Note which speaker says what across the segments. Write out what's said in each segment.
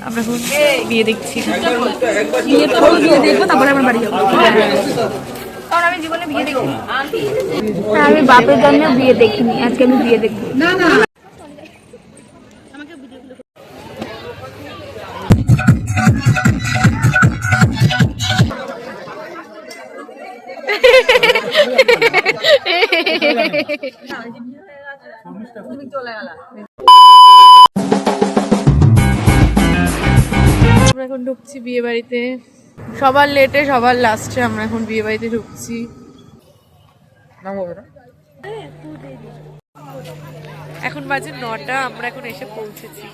Speaker 1: আমরা এখন বিয়ে দেখছি, বিয়ে দেখবো, তারপরে আমরা বাড়ি যাবো। কারণ আমি জীবনে বিয়ে দেখিনি। হ্যাঁ, আমি বাপের জন্য বিয়ে দেখিনি, আজকে আমি বিয়ে দেখবো। না না আমরা এখন ঢুকছি বিয়ে বাড়িতে, সবার লেটে সবার লাস্টে আমরা এখন বিয়ে বাড়িতে ঢুকছি। এখন বাজে 9টা, আমরা এখন এসে পৌঁছেছি।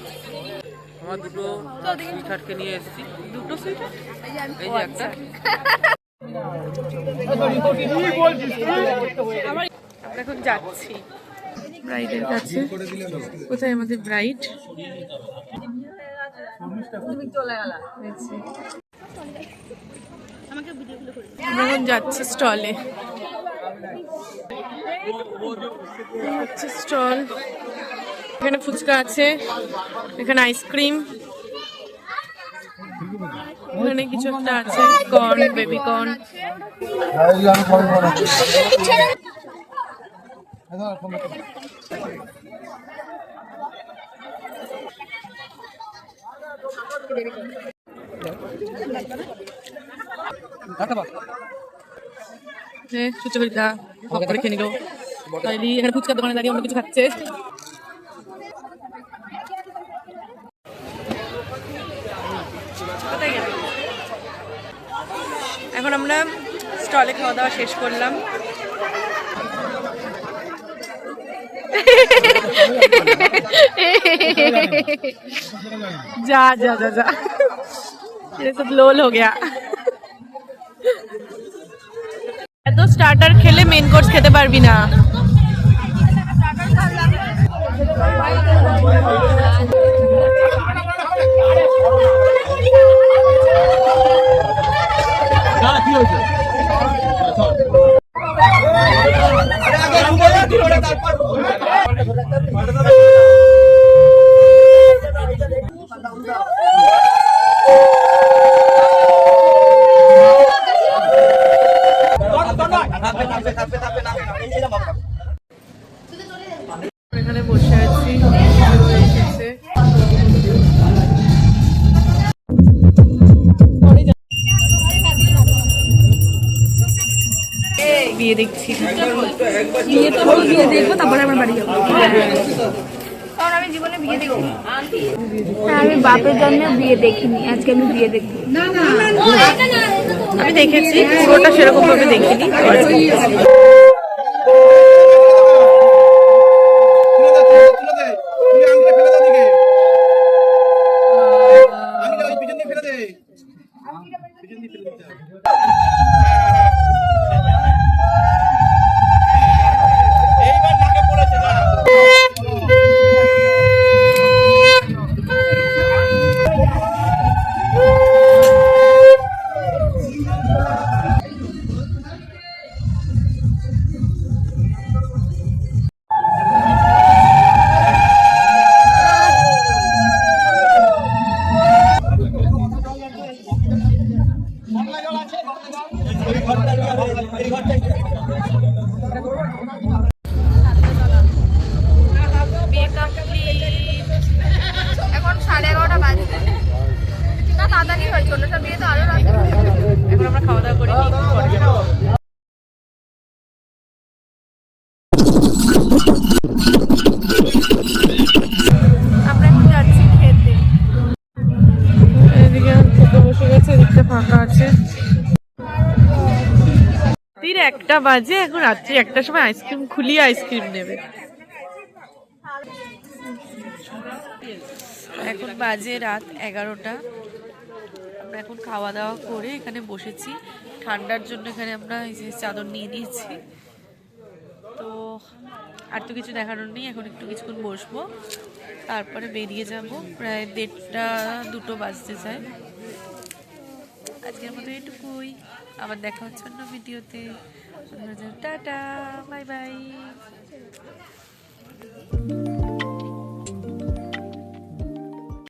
Speaker 2: আমার দুটো সুইটহার্টকে নিয়ে এসেছি।
Speaker 1: দুটো সুইটার,
Speaker 2: এই যে একটা।
Speaker 1: আমরা এখন যাচ্ছি ব্রাইডের কাছে। কোথায় আমাদের ব্রাইড? আমরা এখন যাচ্ছি স্টলে। স্টল, এখানে ফুচকা আছে, এখানে আইসক্রিম, ওখানে কিছু একটা আছে, কর্ন, বেবি কর্ন। সুচরিতা হক করে খেয়ে নিল। এখানে ফুচকার দোকানে দাঁড়িয়ে অন্য কিছু খাচ্ছে। এখন আমরা স্টলে খাওয়া দাওয়া শেষ করলাম। जा जा जा जा, ये सब लोल हो गया। तो स्टार्टर खेले मेन कोर्स खेते पारबी ना। এখানে বসে আছি, বিয়ে দেখছি, বিয়ে দেখবো, তারপরে আমরা বাড়ি যাবো। কারণ আমি জীবনে বিয়ে দেখিনি। হ্যাঁ, আমি বাপের জন্য বিয়ে দেখিনি, আজকে আমি বিয়ে দেখবো। আমি দেখেছি, পুরোটা সেরকম ভাবে দেখিনি। এখন 11:30 বাজে, না তাড়াতাড়ি হয়েছে, অন্যটা বিয়ে তো আরো রাতে। এখন আমরা খাওয়া দাওয়া করি। আমরা এখন যাচ্ছি খেতে। এদিকে খেতে বসে গেছে, এদিকটা ফাঁকা আছে। 1টা বাজে, এখন রাত্রি 1টার সময় আইসক্রিম খুলিয়ে আইসক্রিম নেবে। এখন বাজে রাত 11টা। আমরা এখন খাওয়া দাওয়া করে এখানে বসেছি ঠান্ডার জন্য। এখানে আমরা এই যে চাদর নিয়ে নিয়েছি। তো আর তো কিছু দেখানোর নেই, এখন একটু কিছুক্ষণ বসবো, তারপরে বেরিয়ে যাব। প্রায় 1:30-2টো বাজতে চায়। আজকের মতো এটুকুই, আবার দেখা হচ্ছে অন্য ভিডিওতে। Tata, bye bye.